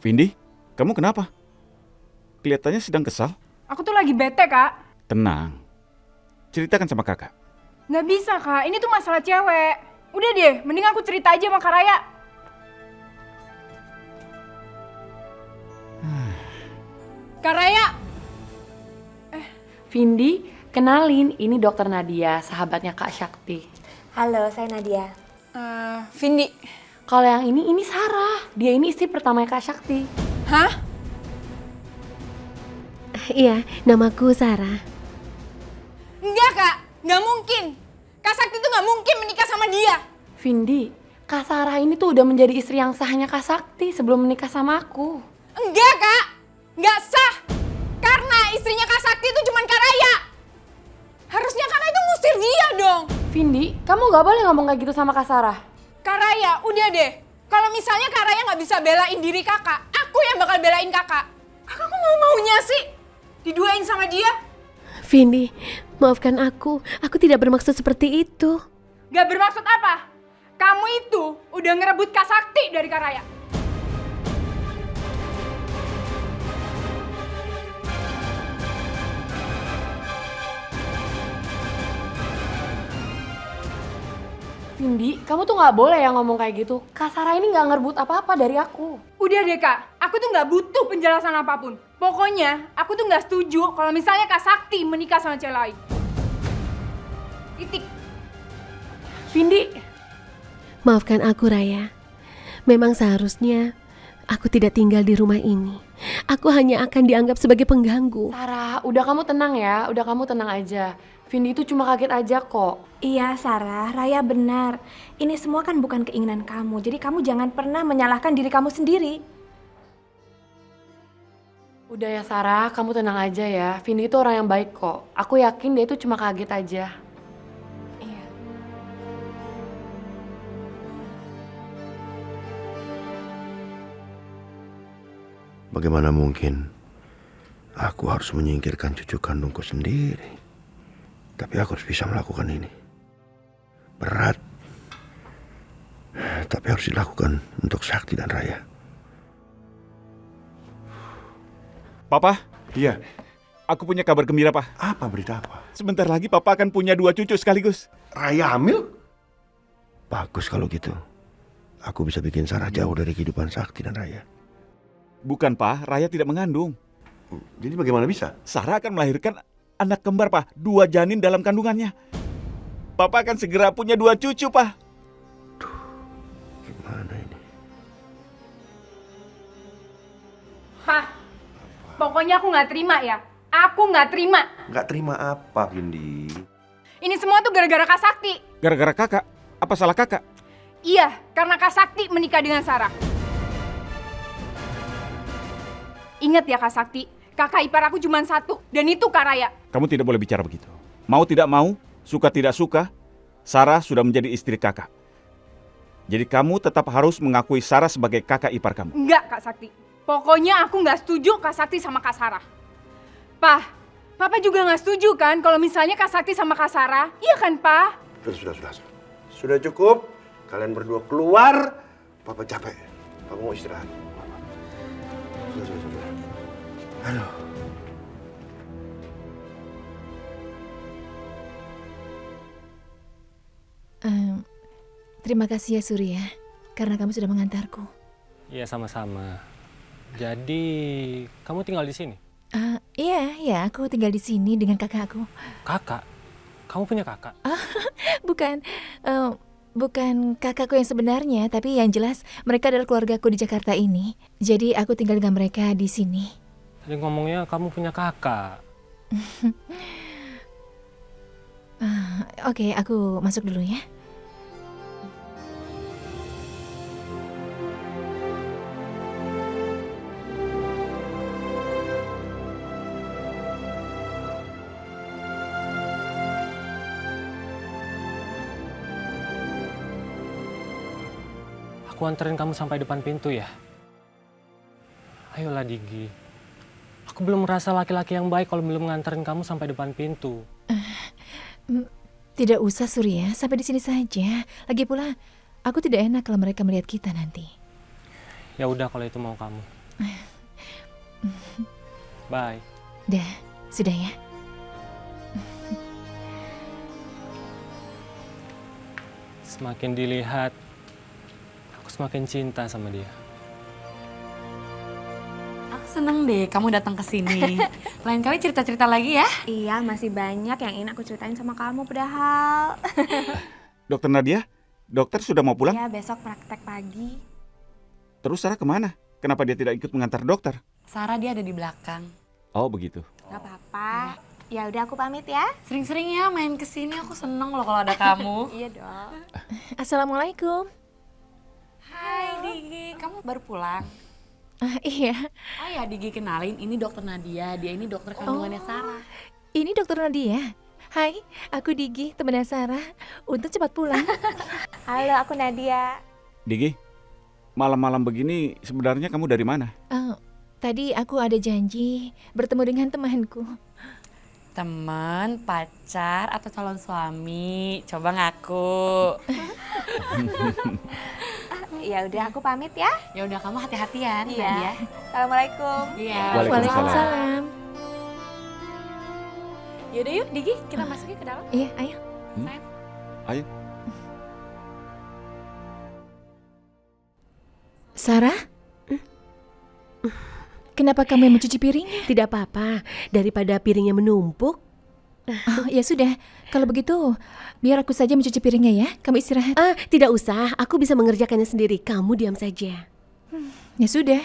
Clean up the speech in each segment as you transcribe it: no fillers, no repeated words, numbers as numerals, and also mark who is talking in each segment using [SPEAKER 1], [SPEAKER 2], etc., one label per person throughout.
[SPEAKER 1] Vindi, kamu kenapa? Kelihatannya sedang kesal.
[SPEAKER 2] Aku tuh lagi bete, Kak.
[SPEAKER 1] Tenang, ceritakan sama kakak.
[SPEAKER 2] Nggak bisa, Kak. Ini tuh masalah cewek. Udah deh, mending aku cerita aja sama Kak Raya. Kak Raya!
[SPEAKER 3] Vindi, kenalin, ini Dokter Nadia, sahabatnya Kak Sakti.
[SPEAKER 4] Halo, saya Nadia.
[SPEAKER 2] Vindi.
[SPEAKER 3] Kalau yang ini Sarah. Dia ini istri pertamanya Kak Sakti.
[SPEAKER 2] Hah?
[SPEAKER 4] Iya, namaku Sarah.
[SPEAKER 2] Enggak, Kak. Nggak mungkin. Kak Sakti tuh nggak mungkin menikah sama dia.
[SPEAKER 3] Vindi, Kak Sarah ini tuh udah menjadi istri yang sahnya Kak Sakti sebelum menikah sama aku.
[SPEAKER 2] Enggak, Kak. Nggak sah. Karena istrinya Kak Sakti itu cuma Kak Raya. Harusnya Kak Raya itu ngusir dia dong.
[SPEAKER 3] Vindi, kamu nggak boleh ngomong kayak gitu sama Kak Sarah.
[SPEAKER 2] Kak Raya, udah deh. Kalau misalnya Kak Raya nggak bisa belain diri kakak, aku yang bakal belain kakak. Kakak kok mau-maunya sih diduain sama dia?
[SPEAKER 4] Vindi, maafkan aku tidak bermaksud seperti itu.
[SPEAKER 2] Gak bermaksud apa? Kamu itu udah ngerebut Kak Sakti dari Kak Raya.
[SPEAKER 3] Vindi, kamu tuh nggak boleh ya ngomong kayak gitu. Kak Sarah ini nggak ngerebut apa-apa dari aku.
[SPEAKER 2] Udah deh Kak, aku tuh nggak butuh penjelasan apapun. Pokoknya aku tuh nggak setuju kalau misalnya Kak Sakti menikah sama cewek lain. Titik.
[SPEAKER 3] Vindi,
[SPEAKER 4] Maafkan aku, Raya. Memang seharusnya aku tidak tinggal di rumah ini. Aku hanya akan dianggap sebagai pengganggu.
[SPEAKER 3] Sarah, udah kamu tenang ya, udah kamu tenang aja. Vindi itu cuma kaget aja kok.
[SPEAKER 5] Iya Sarah, Raya benar. Ini semua kan bukan keinginan kamu. Jadi kamu jangan pernah menyalahkan diri kamu sendiri.
[SPEAKER 3] Udah ya Sarah, kamu tenang aja ya. Vindi itu orang yang baik kok. Aku yakin dia itu cuma kaget aja.
[SPEAKER 5] Iya.
[SPEAKER 6] Bagaimana mungkin aku harus menyingkirkan cucu kandungku sendiri? Tapi aku harus bisa melakukan ini. Berat. Tapi harus dilakukan untuk Sakti dan Raya.
[SPEAKER 1] Papa,
[SPEAKER 6] Iya.
[SPEAKER 1] aku punya kabar gembira, Pak.
[SPEAKER 6] Apa berita apa?
[SPEAKER 1] Sebentar lagi Papa akan punya 2 cucu sekaligus.
[SPEAKER 6] Raya hamil? Bagus kalau gitu. Aku bisa bikin Sarah jauh dari kehidupan Sakti dan Raya.
[SPEAKER 1] Bukan, Pak. Raya tidak mengandung.
[SPEAKER 6] Jadi bagaimana bisa?
[SPEAKER 1] Sarah akan melahirkan anak kembar, Pak. 2 janin dalam kandungannya. Papa akan segera punya 2 cucu, Pak.
[SPEAKER 6] Gimana ini?
[SPEAKER 2] Hah? Pokoknya aku nggak terima ya. Aku nggak terima.
[SPEAKER 6] Nggak terima apa, Vindi?
[SPEAKER 2] Ini semua tuh gara-gara Kak Sakti.
[SPEAKER 1] Gara-gara kakak. Apa salah kakak?
[SPEAKER 2] Iya, karena Kak Sakti menikah dengan Sarah. Ingat ya Kak Sakti, kakak ipar aku cuma satu, dan itu Kak Raya.
[SPEAKER 1] Kamu tidak boleh bicara begitu. Mau tidak mau, suka tidak suka, Sarah sudah menjadi istri kakak. Jadi kamu tetap harus mengakui Sarah sebagai kakak ipar kamu.
[SPEAKER 2] Enggak Kak Sakti. Pokoknya aku nggak setuju Kak Sakti sama Kak Sarah. Papa juga nggak setuju kan kalau misalnya Kak Sakti sama Kak Sarah? Iya kan, Pa?
[SPEAKER 6] Sudah. Sudah cukup. Kalian berdua keluar. Papa capek. Papa mau istirahat. Sudah. Aduh.
[SPEAKER 7] Terima kasih ya Surya, karena kamu sudah mengantarku.
[SPEAKER 8] Iya, sama-sama. Jadi, kamu tinggal di sini?
[SPEAKER 7] Iya, aku tinggal di sini dengan kakakku.
[SPEAKER 8] Kakak? Kamu punya kakak?
[SPEAKER 7] Bukan kakakku yang sebenarnya, tapi yang jelas mereka adalah keluargaku di Jakarta ini. Jadi aku tinggal dengan mereka di sini.
[SPEAKER 8] Tadi ngomongnya kamu punya kakak.
[SPEAKER 7] Oke, aku masuk dulu ya.
[SPEAKER 8] Aku anterin kamu sampai depan pintu ya. Ayolah Digi. Aku belum merasa laki-laki yang baik kalau belum nganterin kamu sampai depan pintu.
[SPEAKER 7] Tidak usah Surya, sampai di sini saja. Lagi pula, aku tidak enak kalau mereka melihat kita nanti.
[SPEAKER 8] Ya udah kalau itu mau kamu. Bye.
[SPEAKER 7] Dah, sudah ya.
[SPEAKER 8] Semakin dilihat, aku semakin cinta sama dia.
[SPEAKER 3] Aku seneng deh kamu datang ke sini. Lain kali cerita-cerita lagi ya.
[SPEAKER 5] Iya, masih banyak yang ingin aku ceritain sama kamu padahal.
[SPEAKER 1] Dokter Nadia, dokter sudah mau pulang?
[SPEAKER 5] Ya, besok praktek pagi.
[SPEAKER 1] Terus Sarah kemana? Kenapa dia tidak ikut mengantar dokter?
[SPEAKER 3] Sarah dia ada di belakang.
[SPEAKER 1] Oh begitu.
[SPEAKER 5] Gak apa-apa. Ya udah aku pamit ya.
[SPEAKER 3] Sering-sering ya main ke sini, aku seneng loh kalau ada kamu.
[SPEAKER 5] Iya dong.
[SPEAKER 7] Assalamualaikum.
[SPEAKER 3] Hai Digi, kamu baru pulang?
[SPEAKER 7] Iya,
[SPEAKER 3] Oh ya Digi, kenalin ini dokter Nadia, dia ini dokter kandungannya Sarah.
[SPEAKER 7] ini dokter Nadia. Hai, aku Digi, temannya Sarah. Untuk cepat pulang.
[SPEAKER 5] Halo, aku Nadia.
[SPEAKER 1] Digi, malam-malam begini sebenarnya kamu dari mana?
[SPEAKER 7] Tadi aku ada janji bertemu dengan temanku.
[SPEAKER 3] Teman, pacar, atau calon suami? Coba ngaku.
[SPEAKER 5] Ya udah aku pamit ya.
[SPEAKER 3] Ya udah kamu hati-hatian,
[SPEAKER 5] Iya.
[SPEAKER 3] Nadia.
[SPEAKER 5] Assalamualaikum.
[SPEAKER 3] Iya.
[SPEAKER 1] Waalaikumsalam.
[SPEAKER 3] Yaudah yuk Digi, kita masuk yuk ke dalam.
[SPEAKER 7] Iya, ayo.
[SPEAKER 3] Sayang.
[SPEAKER 1] Ayo.
[SPEAKER 7] Sarah? Kenapa kamu yang mencuci piringnya?
[SPEAKER 4] Tidak apa-apa, daripada piringnya menumpuk.
[SPEAKER 7] Oh, ya sudah. Kalau begitu, biar aku saja mencuci piringnya ya. Kamu istirahat.
[SPEAKER 4] Tidak usah, aku bisa mengerjakannya sendiri. Kamu diam saja.
[SPEAKER 7] Ya sudah.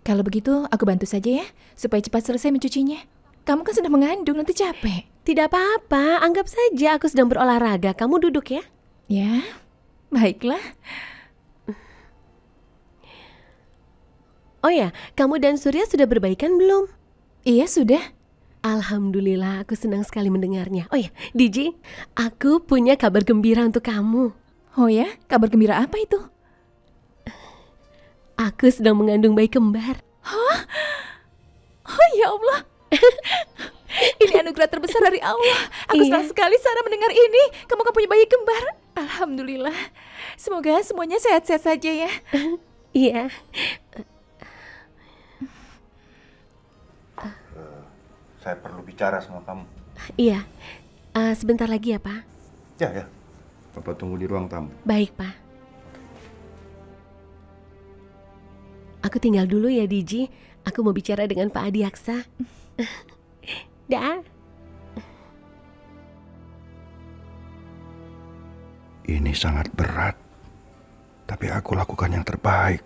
[SPEAKER 7] Kalau begitu, aku bantu saja ya, supaya cepat selesai mencucinya. Kamu kan sedang mengandung, nanti capek.
[SPEAKER 4] Tidak apa-apa, anggap saja aku sedang berolahraga. Kamu duduk ya.
[SPEAKER 7] Ya, baiklah.
[SPEAKER 4] Oh ya, kamu dan Surya sudah berbaikan belum?
[SPEAKER 7] Iya, sudah.
[SPEAKER 4] Alhamdulillah, aku senang sekali mendengarnya. Oh ya, Diji, aku punya kabar gembira untuk kamu.
[SPEAKER 7] Oh ya, kabar gembira apa itu?
[SPEAKER 4] Aku sedang mengandung bayi kembar.
[SPEAKER 7] Oh ya Allah. Ini anugerah terbesar dari Allah. Aku
[SPEAKER 4] Iya.
[SPEAKER 7] senang sekali Sarah mendengar ini. Kamu kan punya bayi kembar. Alhamdulillah. Semoga semuanya sehat-sehat saja ya.
[SPEAKER 4] Iya.
[SPEAKER 6] Saya perlu bicara sama kamu.
[SPEAKER 4] Iya. Sebentar lagi ya, Pak.
[SPEAKER 6] Ya. Bapak tunggu di ruang tamu.
[SPEAKER 4] Baik, Pak. Aku tinggal dulu ya, Diji. Aku mau bicara dengan Pak Adiaksa. Dah.
[SPEAKER 6] Ini sangat berat. Tapi aku lakukan yang terbaik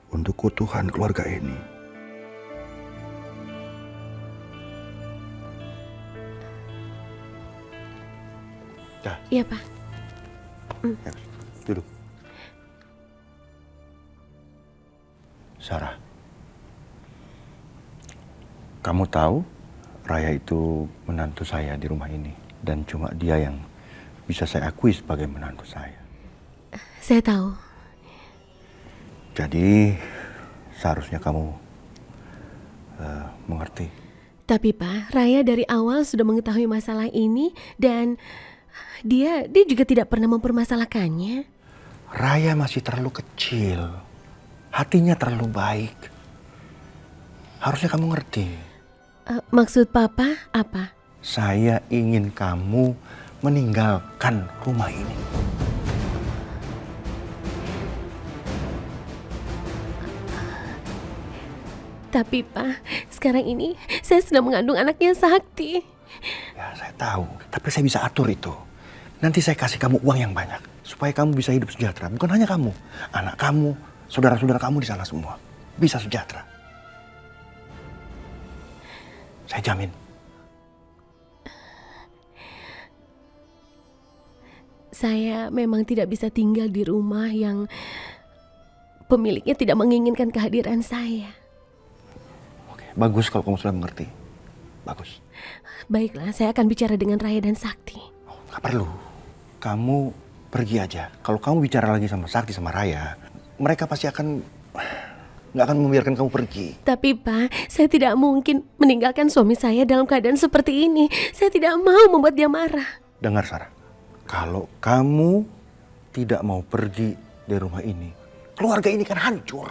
[SPEAKER 6] untuk keutuhan keluarga ini.
[SPEAKER 4] Iya, Pak.
[SPEAKER 6] Ya, duduk. Sarah, kamu tahu Raya itu menantu saya di rumah ini. Dan cuma dia yang bisa saya akui sebagai menantu saya.
[SPEAKER 4] Saya tahu.
[SPEAKER 6] Jadi seharusnya kamu mengerti.
[SPEAKER 4] Tapi Pak, Raya dari awal sudah mengetahui masalah ini dan dia juga tidak pernah mempermasalahkannya.
[SPEAKER 6] Raya masih terlalu kecil. Hatinya terlalu baik. Harusnya kamu ngerti.
[SPEAKER 4] Maksud Papa apa?
[SPEAKER 6] Saya ingin kamu meninggalkan rumah ini.
[SPEAKER 4] Tapi Pak, sekarang ini saya sedang mengandung anaknya Sakti.
[SPEAKER 6] Ya, saya tahu. Tapi saya bisa atur itu. Nanti saya kasih kamu uang yang banyak. Supaya kamu bisa hidup sejahtera. Bukan hanya kamu. Anak kamu, saudara-saudara kamu di sana semua. Bisa sejahtera. Saya jamin.
[SPEAKER 4] Saya memang tidak bisa tinggal di rumah yang pemiliknya tidak menginginkan kehadiran saya.
[SPEAKER 6] Oke, bagus kalau kamu sudah mengerti. Bagus.
[SPEAKER 4] Baiklah, saya akan bicara dengan Raya dan Sakti.
[SPEAKER 6] Oh, nggak perlu. Kamu pergi aja. Kalau kamu bicara lagi sama Sakti sama Raya, mereka pasti nggak akan membiarkan kamu pergi.
[SPEAKER 4] Tapi Pak, saya tidak mungkin meninggalkan suami saya dalam keadaan seperti ini. Saya tidak mau membuat dia marah.
[SPEAKER 6] Dengar Sarah, kalau kamu tidak mau pergi dari rumah ini, keluarga ini kan hancur.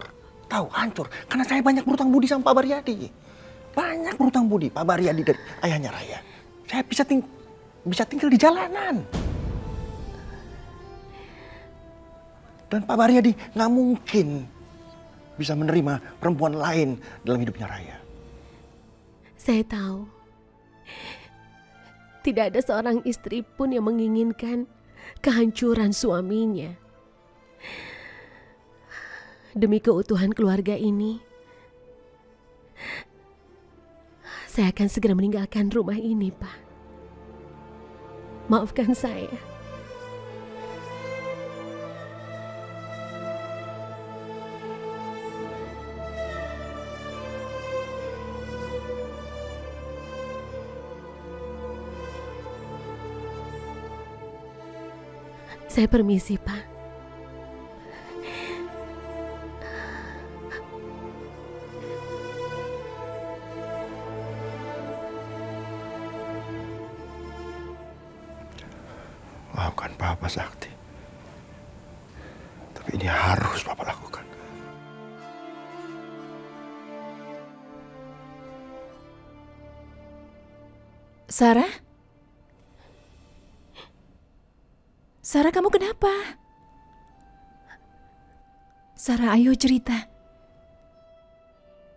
[SPEAKER 6] Tahu, hancur. Karena saya banyak berutang budi sama Pak Baryadi. Banyak berutang budi Pak Baryadi dari ayahnya Raya. Saya bisa tinggal di jalanan. Dan Pak Baryadi nggak mungkin bisa menerima perempuan lain dalam hidupnya Raya.
[SPEAKER 4] Saya tahu. Tidak ada seorang istri pun yang menginginkan kehancuran suaminya. Demi keutuhan keluarga ini, saya akan segera meninggalkan rumah ini, Pak. Maafkan saya. Saya permisi, Pak.
[SPEAKER 6] Maafkan Papa, Sakti. Tapi ini harus Papa lakukan.
[SPEAKER 7] Sarah? Sarah, kamu kenapa? Sarah, ayo cerita.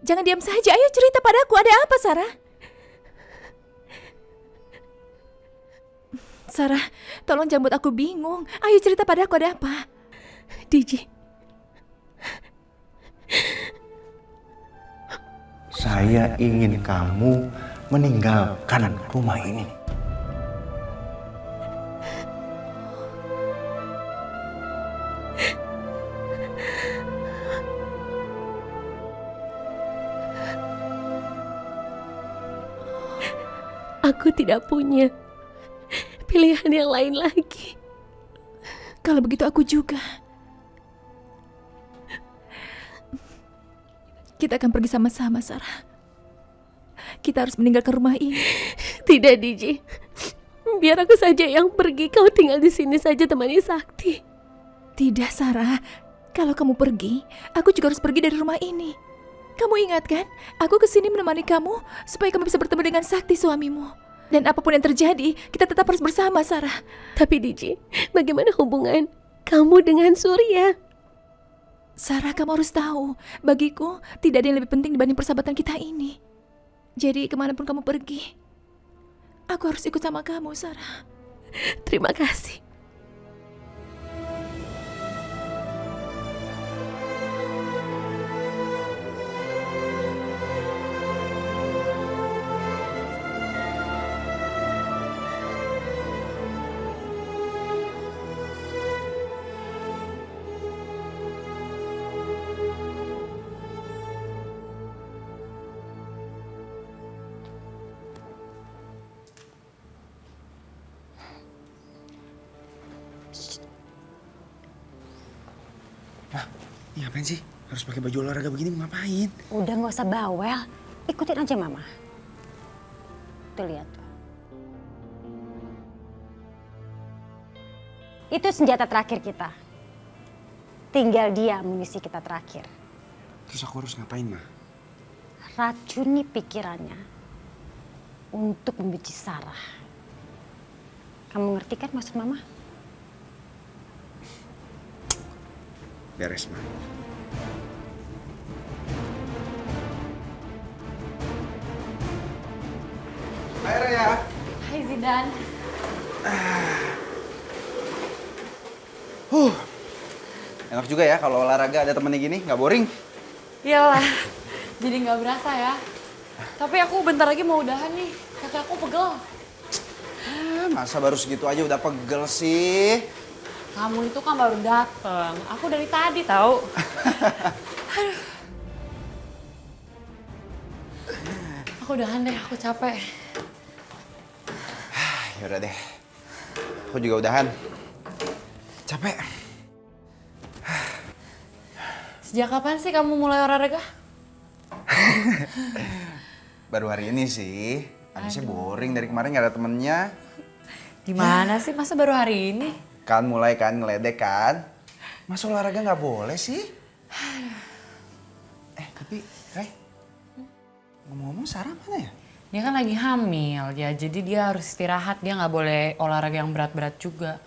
[SPEAKER 7] Jangan diam saja, ayo cerita padaku. Ada apa, Sarah? Sarah, tolong jangan buat aku bingung. Ayo cerita padaku, ada apa?
[SPEAKER 4] Diji.
[SPEAKER 6] Saya ingin kamu meninggalkan rumah ini.
[SPEAKER 4] Aku tidak punya pilihan yang lain lagi.
[SPEAKER 7] Kalau begitu aku juga. Kita akan pergi sama-sama, Sarah. Kita harus meninggalkan rumah ini.
[SPEAKER 4] Tidak, Diji. Biar aku saja yang pergi. Kau tinggal di sini saja temani Sakti.
[SPEAKER 7] Tidak, Sarah. Kalau kamu pergi, aku juga harus pergi dari rumah ini. Kamu ingat kan? Aku kesini menemani kamu supaya kamu bisa bertemu dengan Sakti suamimu. Dan apapun yang terjadi, kita tetap harus bersama, Sarah.
[SPEAKER 4] Tapi Diji, bagaimana hubungan kamu dengan Surya?
[SPEAKER 7] Sarah, kamu harus tahu, bagiku tidak ada yang lebih penting dibanding persahabatan kita ini. Jadi kemanapun kamu pergi, aku harus ikut sama kamu, Sarah.
[SPEAKER 4] Terima kasih.
[SPEAKER 9] Ini ngapain sih? Harus pakai baju olahraga begini mau ngapain?
[SPEAKER 10] Udah gak usah bawel, ikutin aja mama. Tuh lihat tuh. Itu senjata terakhir kita. Tinggal dia amunisi kita terakhir.
[SPEAKER 9] Terus aku harus ngapain, Ma?
[SPEAKER 10] Racuni pikirannya untuk membenci Sarah. Kamu ngerti kan maksud mama?
[SPEAKER 9] Beres, Ma. Hai, Raya.
[SPEAKER 3] Hai Zidan.
[SPEAKER 9] Enak juga ya kalau olahraga ada temennya gini, nggak boring.
[SPEAKER 3] Iyalah, jadi nggak berasa ya. Tapi aku bentar lagi mau udahan nih, kaki aku pegel.
[SPEAKER 9] Masa baru segitu aja udah pegel sih?
[SPEAKER 3] Kamu itu kan baru dateng, aku dari tadi tahu. Aduh. Aku udahan deh, aku capek.
[SPEAKER 9] Yaudah deh, aku juga udahan. Capek.
[SPEAKER 3] Sejak kapan sih kamu mulai olahraga?
[SPEAKER 9] Baru hari ini sih. Habisnya boring, dari kemarin gak ada temennya.
[SPEAKER 3] Gimana sih, masa baru hari ini?
[SPEAKER 9] Kan mulai kan ngeledek kan. Masa olahraga gak boleh sih? Tapi, Ray, ngomong-ngomong Sarah mana ya?
[SPEAKER 3] Dia kan lagi hamil ya, jadi dia harus istirahat. Dia nggak boleh olahraga yang berat-berat juga.